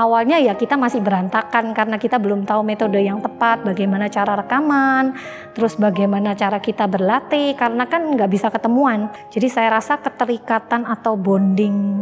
awalnya ya kita masih berantakan karena kita belum tahu metode yang tepat, bagaimana cara rekaman, terus bagaimana cara kita berlatih, karena kan nggak bisa ketemuan. Jadi saya rasa keterikatan atau bonding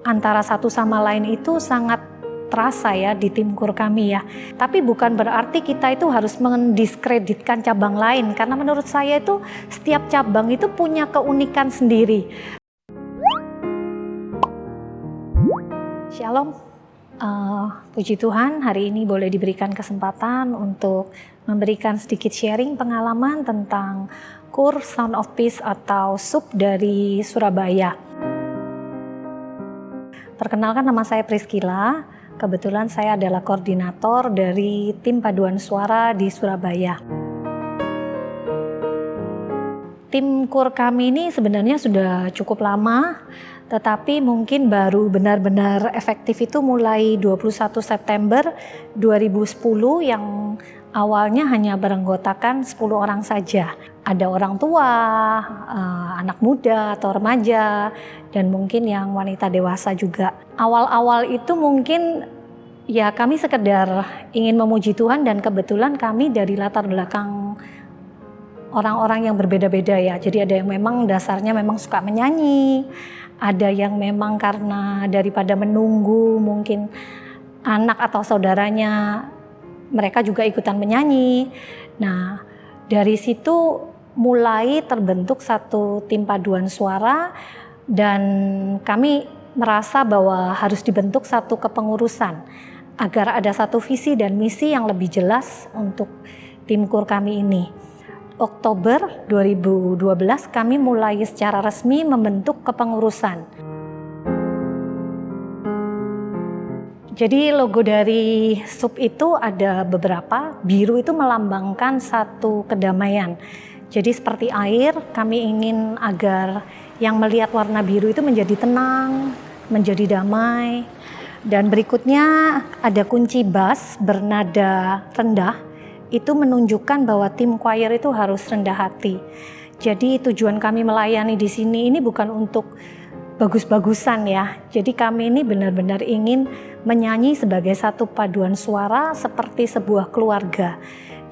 antara satu sama lain itu sangat terasa ya di tim kur kami ya. Tapi bukan berarti kita itu harus mendiskreditkan cabang lain, karena menurut saya itu setiap cabang itu punya keunikan sendiri. Shalom, puji Tuhan hari ini boleh diberikan kesempatan untuk memberikan sedikit sharing pengalaman tentang kur Sound of Peace atau SUP dari Surabaya. Perkenalkan, nama saya Priscilla, kebetulan saya adalah koordinator dari tim paduan suara di Surabaya. Tim kur kami ini sebenarnya sudah cukup lama, tetapi mungkin baru benar-benar efektif itu mulai 21 September 2010 yang awalnya hanya beranggotakan 10 orang saja. Ada orang tua, anak muda atau remaja, dan mungkin yang wanita dewasa juga. Awal-awal itu mungkin ya kami sekedar ingin memuji Tuhan, dan kebetulan kami dari latar belakang orang-orang yang berbeda-beda ya. Jadi ada yang memang dasarnya memang suka menyanyi, ada yang memang karena daripada menunggu mungkin anak atau saudaranya mereka juga ikutan menyanyi. Nah, dari situ mulai terbentuk satu tim paduan suara, dan kami merasa bahwa harus dibentuk satu kepengurusan agar ada satu visi dan misi yang lebih jelas untuk tim kur kami ini. Oktober 2012 kami mulai secara resmi membentuk kepengurusan. Jadi logo dari SUP itu ada beberapa. Biru itu melambangkan satu kedamaian. Jadi seperti air, kami ingin agar yang melihat warna biru itu menjadi tenang, menjadi damai. Dan berikutnya ada kunci bass bernada rendah. Itu menunjukkan bahwa tim choir itu harus rendah hati. Jadi tujuan kami melayani di sini ini bukan untuk bagus-bagusan ya. Jadi kami ini benar-benar ingin menyanyi sebagai satu paduan suara seperti sebuah keluarga,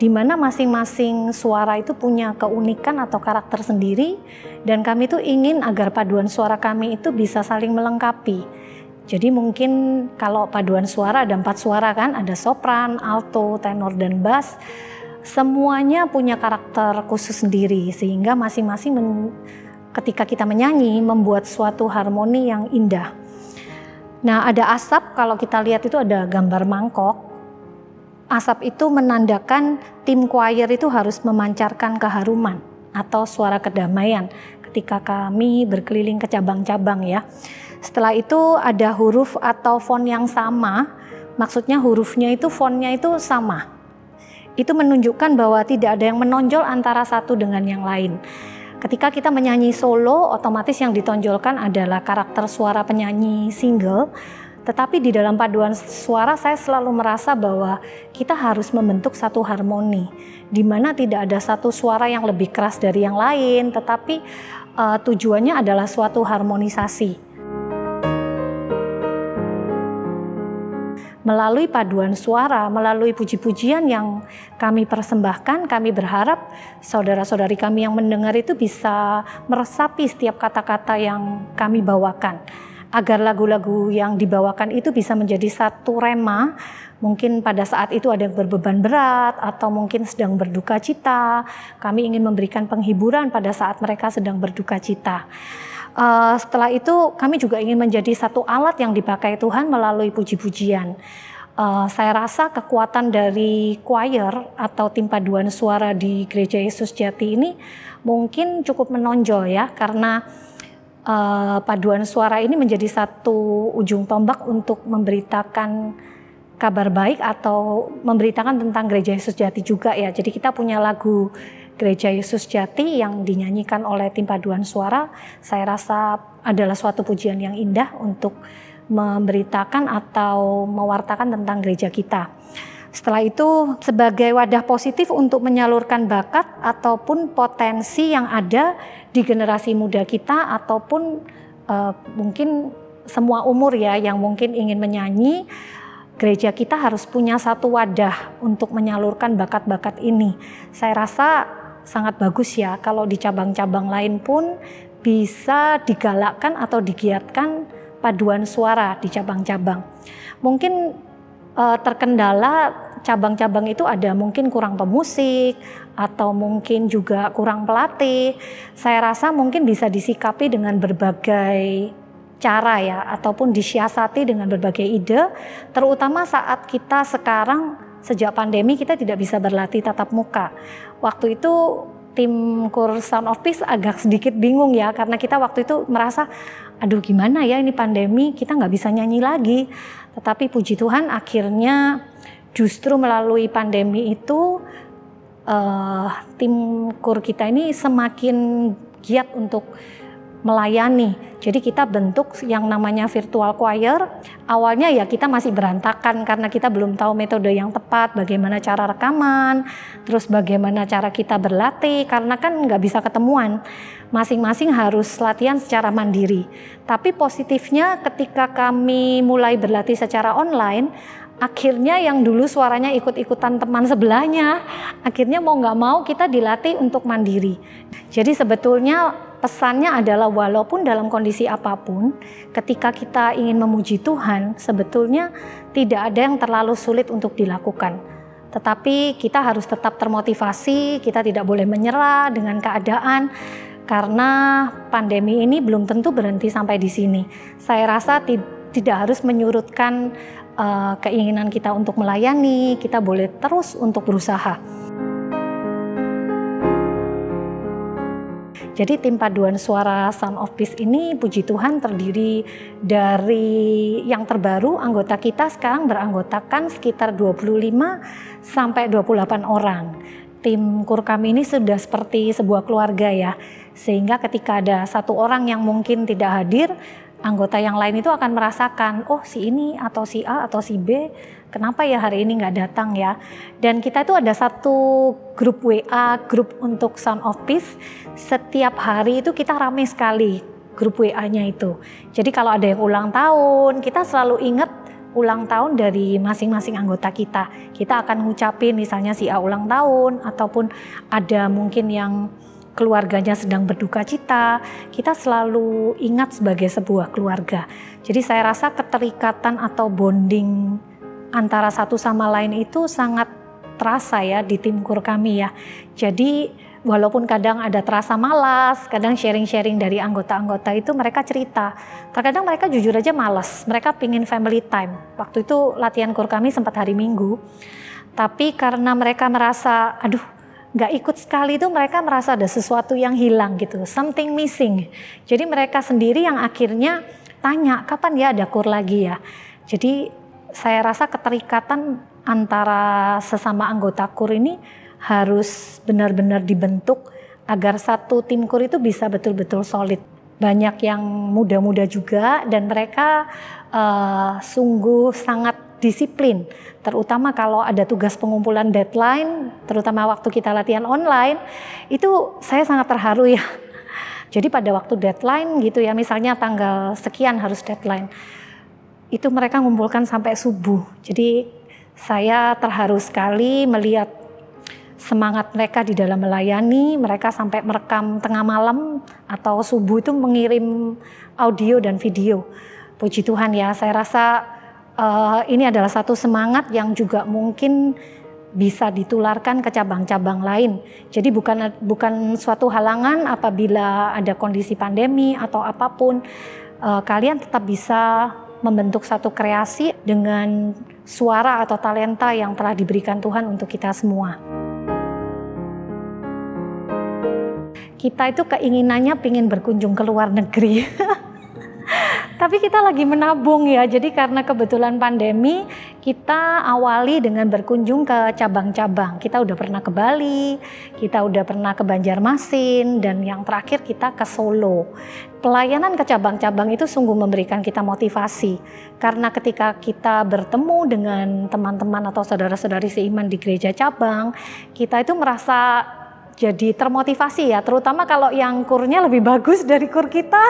di mana masing-masing suara itu punya keunikan atau karakter sendiri, dan kami itu ingin agar paduan suara kami itu bisa saling melengkapi. Jadi mungkin kalau paduan suara ada 4 suara kan, ada sopran, alto, tenor, dan bass. Semuanya punya karakter khusus sendiri, sehingga masing-masing ketika kita menyanyi membuat suatu harmoni yang indah. Nah, ada asap, kalau kita lihat itu ada gambar mangkok. Asap itu menandakan tim choir itu harus memancarkan keharuman atau suara kedamaian ketika kami berkeliling ke cabang-cabang ya. Setelah itu ada huruf atau font yang sama, maksudnya hurufnya itu fontnya itu sama. Itu menunjukkan bahwa tidak ada yang menonjol antara satu dengan yang lain. Ketika kita menyanyi solo, otomatis yang ditonjolkan adalah karakter suara penyanyi single. Tetapi di dalam paduan suara saya selalu merasa bahwa kita harus membentuk satu harmoni, di mana tidak ada satu suara yang lebih keras dari yang lain, tetapi tujuannya adalah suatu harmonisasi. Melalui paduan suara, melalui puji-pujian yang kami persembahkan, kami berharap saudara-saudari kami yang mendengar itu bisa meresapi setiap kata-kata yang kami bawakan, agar lagu-lagu yang dibawakan itu bisa menjadi satu rema. Mungkin pada saat itu ada yang berbeban berat atau mungkin sedang berduka cita, kami ingin memberikan penghiburan pada saat mereka sedang berduka cita. Setelah itu kami juga ingin menjadi satu alat yang dipakai Tuhan melalui puji-pujian. Saya rasa kekuatan dari choir atau tim paduan suara di Gereja Yesus Jati ini mungkin cukup menonjol ya, karena paduan suara ini menjadi satu ujung tombak untuk memberitakan kabar baik atau memberitakan tentang Gereja Yesus Jati juga ya. Jadi kita punya lagu Gereja Yesus Jati yang dinyanyikan oleh tim paduan suara, saya rasa adalah suatu pujian yang indah untuk memberitakan atau mewartakan tentang gereja kita. Setelah itu sebagai wadah positif untuk menyalurkan bakat ataupun potensi yang ada di generasi muda kita, ataupun mungkin semua umur ya yang mungkin ingin menyanyi. gereja kita harus punya satu wadah untuk menyalurkan bakat-bakat ini. Saya rasa sangat bagus ya kalau di cabang-cabang lain pun bisa digalakkan atau digiatkan paduan suara di cabang-cabang. Mungkin terkendala cabang-cabang itu ada mungkin kurang pemusik atau mungkin juga kurang pelatih. Saya rasa mungkin bisa disikapi dengan berbagai cara ya, ataupun disiasati dengan berbagai ide, terutama saat kita sekarang sejak pandemi kita tidak bisa berlatih tatap muka. Waktu itu tim KUR Sound of Peace agak sedikit bingung ya, karena kita waktu itu merasa aduh gimana ya ini pandemi, kita nggak bisa nyanyi lagi. Tetapi puji Tuhan akhirnya justru melalui pandemi itu tim KUR kita ini semakin giat untuk melayani. Jadi kita bentuk yang namanya virtual choir. Awalnya ya kita masih berantakan karena kita belum tahu metode yang tepat, bagaimana cara rekaman, terus bagaimana cara kita berlatih, karena kan nggak bisa ketemuan. Masing-masing harus latihan secara mandiri. Tapi positifnya ketika kami mulai berlatih secara online, akhirnya yang dulu suaranya ikut-ikutan teman sebelahnya, akhirnya mau nggak mau kita dilatih untuk mandiri. Jadi sebetulnya pesannya adalah walaupun dalam kondisi apapun, ketika kita ingin memuji Tuhan, sebetulnya tidak ada yang terlalu sulit untuk dilakukan. Tetapi kita harus tetap termotivasi, kita tidak boleh menyerah dengan keadaan, karena pandemi ini belum tentu berhenti sampai di sini. Saya rasa tidak harus menyurutkan keinginan kita untuk melayani, kita boleh terus untuk berusaha. Jadi tim paduan suara Sound of Peace ini puji Tuhan terdiri dari yang terbaru, anggota kita sekarang beranggotakan sekitar 25 sampai 28 orang. Tim KUR kami ini sudah seperti sebuah keluarga ya, sehingga ketika ada satu orang yang mungkin tidak hadir, anggota yang lain itu akan merasakan, oh si ini atau si A atau si B, kenapa ya hari ini nggak datang ya. Dan kita itu ada satu grup WA, grup untuk Sound of Peace. Setiap hari itu kita ramai sekali grup WA-nya itu. Jadi kalau ada yang ulang tahun, kita selalu ingat ulang tahun dari masing-masing anggota kita. Kita akan ngucapin misalnya si A ulang tahun, ataupun ada mungkin yang keluarganya sedang berduka cita, kita selalu ingat sebagai sebuah keluarga. Jadi saya rasa keterikatan atau bonding antara satu sama lain itu sangat terasa ya di tim KUR kami ya. Jadi walaupun kadang ada terasa malas, kadang sharing-sharing dari anggota-anggota itu mereka cerita. Terkadang mereka jujur aja malas, mereka pingin family time. Waktu itu latihan KUR kami sempat hari Minggu, tapi karena mereka merasa aduh nggak ikut sekali itu mereka merasa ada sesuatu yang hilang gitu, something missing. Jadi mereka sendiri yang akhirnya tanya kapan ya ada KUR lagi ya. Jadi saya rasa keterikatan antara sesama anggota KUR ini harus benar-benar dibentuk agar satu tim KUR itu bisa betul-betul solid. Banyak yang muda-muda juga dan mereka sungguh sangat disiplin, terutama kalau ada tugas pengumpulan deadline, terutama waktu kita latihan online, itu saya sangat terharu ya. Jadi pada waktu deadline gitu ya, misalnya tanggal sekian harus deadline, itu mereka ngumpulkan sampai subuh. Jadi saya terharu sekali melihat semangat mereka di dalam melayani, mereka sampai merekam tengah malam atau subuh itu mengirim audio dan video. Puji Tuhan ya, saya rasa ini adalah satu semangat yang juga mungkin bisa ditularkan ke cabang-cabang lain. Jadi bukan suatu halangan apabila ada kondisi pandemi atau apapun, kalian tetap bisa membentuk satu kreasi dengan suara atau talenta yang telah diberikan Tuhan untuk kita semua. Kita itu keinginannya pengen berkunjung ke luar negeri. Tapi kita lagi menabung ya, jadi karena kebetulan pandemi, kita awali dengan berkunjung ke cabang-cabang. Kita udah pernah ke Bali, kita udah pernah ke Banjarmasin, dan yang terakhir kita ke Solo. Pelayanan ke cabang-cabang itu sungguh memberikan kita motivasi. Karena ketika kita bertemu dengan teman-teman atau saudara-saudari seiman di gereja cabang, kita itu merasa jadi termotivasi ya, terutama kalau yang KUR-nya lebih bagus dari KUR kita.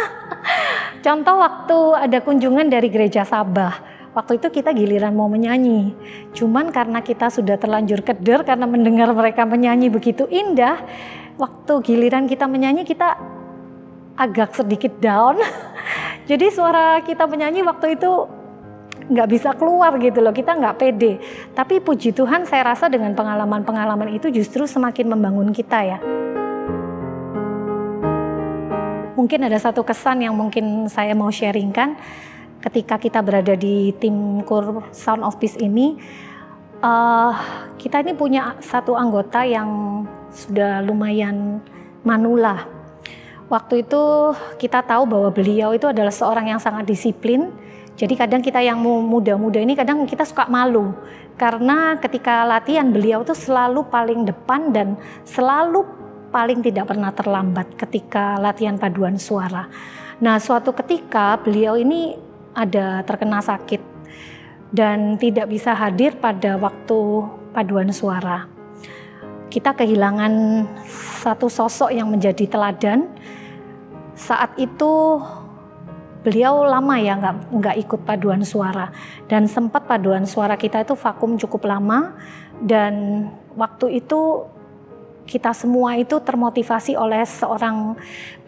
Contoh waktu ada kunjungan dari gereja Sabah, waktu itu kita giliran mau menyanyi. Cuman karena kita sudah terlanjur keder karena mendengar mereka menyanyi begitu indah, waktu giliran kita menyanyi kita agak sedikit down. Jadi suara kita menyanyi waktu itu nggak bisa keluar gitu loh, kita nggak pede. Tapi puji Tuhan, saya rasa dengan pengalaman-pengalaman itu justru semakin membangun kita ya. Mungkin ada satu kesan yang mungkin saya mau sharingkan ketika kita berada di tim KUR Sound of Peace ini. Kita ini punya satu anggota yang sudah lumayan manula. Waktu itu kita tahu bahwa beliau itu adalah seorang yang sangat disiplin. Jadi kadang kita yang muda-muda ini kadang kita suka malu. Karena ketika latihan beliau itu selalu paling depan dan selalu paling tidak pernah terlambat ketika latihan paduan suara. Nah, suatu ketika beliau ini ada terkena sakit dan tidak bisa hadir pada waktu paduan suara. Kita kehilangan satu sosok yang menjadi teladan. Saat itu beliau lama ya nggak ikut paduan suara, dan sempat paduan suara kita itu vakum cukup lama, dan waktu itu kita semua itu termotivasi oleh seorang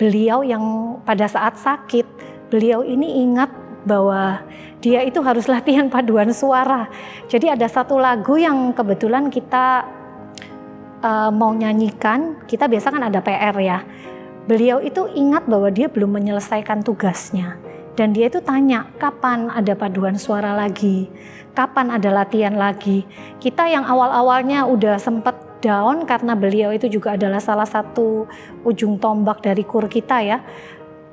beliau yang pada saat sakit, beliau ini ingat bahwa dia itu harus latihan paduan suara. Jadi ada satu lagu yang kebetulan kita mau nyanyikan, kita biasa kan ada PR ya. Beliau itu ingat bahwa dia belum menyelesaikan tugasnya. Dan dia itu tanya, kapan ada paduan suara lagi? Kapan ada latihan lagi? Kita yang awal-awalnya udah sempat down karena beliau itu juga adalah salah satu ujung tombak dari KUR kita ya.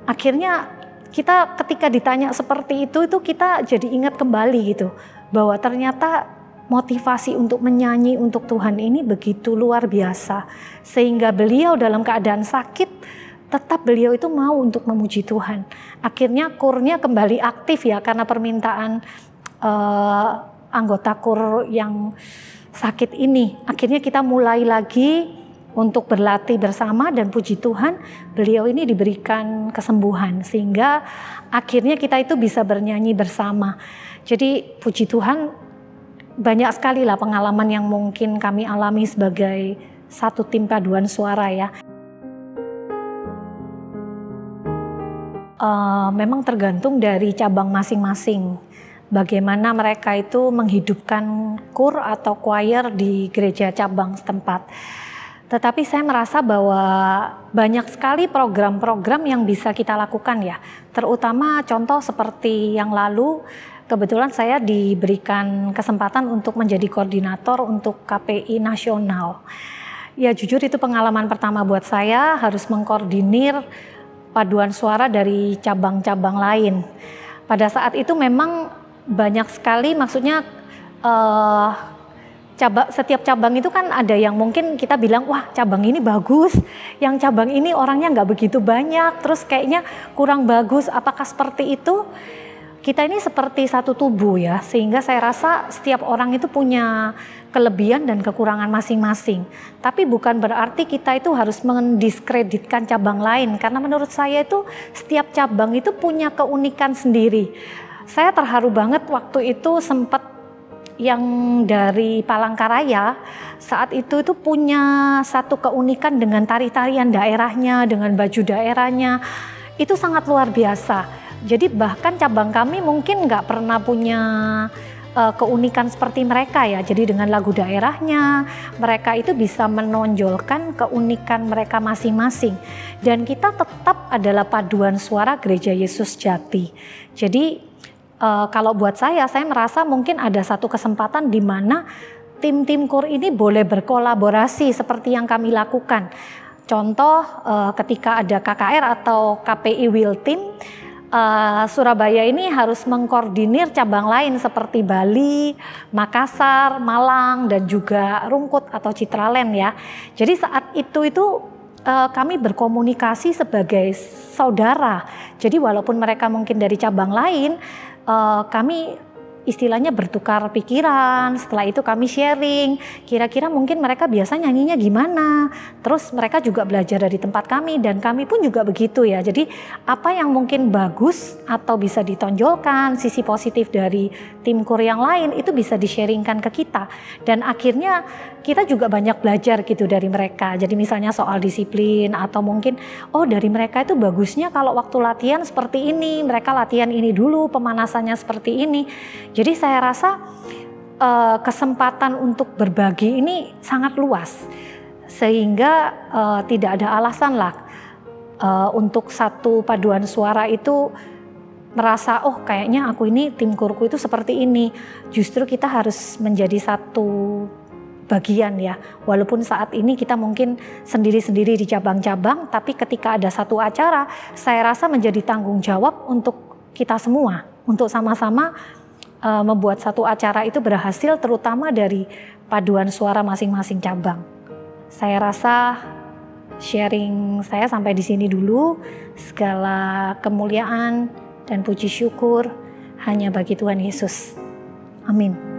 Akhirnya kita ketika ditanya seperti itu kita jadi ingat kembali gitu. Bahwa ternyata motivasi untuk menyanyi untuk Tuhan ini begitu luar biasa. Sehingga beliau dalam keadaan sakit, tetap beliau itu mau untuk memuji Tuhan. Akhirnya KUR-nya kembali aktif ya, karena permintaan anggota KUR yang sakit ini. Akhirnya kita mulai lagi untuk berlatih bersama, dan puji Tuhan beliau ini diberikan kesembuhan. Sehingga akhirnya kita itu bisa bernyanyi bersama. Jadi puji Tuhan, banyak sekali lah pengalaman yang mungkin kami alami sebagai satu tim paduan suara ya. Memang tergantung dari cabang masing-masing. Bagaimana mereka itu menghidupkan KUR atau choir di gereja cabang setempat. Tetapi saya merasa bahwa banyak sekali program-program yang bisa kita lakukan ya. Terutama contoh seperti yang lalu, kebetulan saya diberikan kesempatan untuk menjadi koordinator untuk KPI nasional. Ya jujur itu pengalaman pertama buat saya, harus mengkoordinir paduan suara dari cabang-cabang lain. Pada saat itu memang banyak sekali, maksudnya setiap cabang itu kan ada yang mungkin kita bilang, wah cabang ini bagus, yang cabang ini orangnya nggak begitu banyak, terus kayaknya kurang bagus. Apakah seperti itu? Kita ini seperti satu tubuh ya, sehingga saya rasa setiap orang itu punya kelebihan dan kekurangan masing-masing. Tapi bukan berarti kita itu harus mendiskreditkan cabang lain, karena menurut saya itu setiap cabang itu punya keunikan sendiri. Saya terharu banget waktu itu sempat yang dari Palangkaraya, saat itu punya satu keunikan dengan tari-tarian daerahnya, dengan baju daerahnya, itu sangat luar biasa. Jadi bahkan cabang kami mungkin nggak pernah punya keunikan seperti mereka ya. Jadi dengan lagu daerahnya, mereka itu bisa menonjolkan keunikan mereka masing-masing. Dan kita tetap adalah paduan suara Gereja Yesus Jati. Jadi kalau buat saya merasa mungkin ada satu kesempatan di mana tim-tim KUR ini boleh berkolaborasi seperti yang kami lakukan. Contoh ketika ada KKR atau KPI Will Team, Surabaya ini harus mengkoordinir cabang lain seperti Bali, Makassar, Malang, dan juga Rungkut atau Citraland ya. Jadi saat itu kami berkomunikasi sebagai saudara. Jadi walaupun mereka mungkin dari cabang lain, kami istilahnya bertukar pikiran. Setelah itu kami sharing, kira-kira mungkin mereka biasa nyanyinya gimana. Terus mereka juga belajar dari tempat kami dan kami pun juga begitu ya. Jadi apa yang mungkin bagus atau bisa ditonjolkan, sisi positif dari tim kur yang lain itu bisa di-sharingkan ke kita. Dan akhirnya kita juga banyak belajar gitu dari mereka. Jadi misalnya soal disiplin atau mungkin dari mereka itu bagusnya kalau waktu latihan seperti ini, mereka latihan ini dulu, pemanasannya seperti ini. Jadi saya rasa kesempatan untuk berbagi ini sangat luas, sehingga tidak ada alasan lah untuk satu paduan suara itu merasa kayaknya aku ini tim kurku itu seperti ini. Justru kita harus menjadi satu bagian ya, walaupun saat ini kita mungkin sendiri-sendiri di cabang-cabang, tapi ketika ada satu acara, saya rasa menjadi tanggung jawab untuk kita semua, untuk sama-sama membuat satu acara itu berhasil, terutama dari paduan suara masing-masing cabang. Saya rasa sharing saya sampai di sini dulu. Segala kemuliaan dan puji syukur hanya bagi Tuhan Yesus. Amin.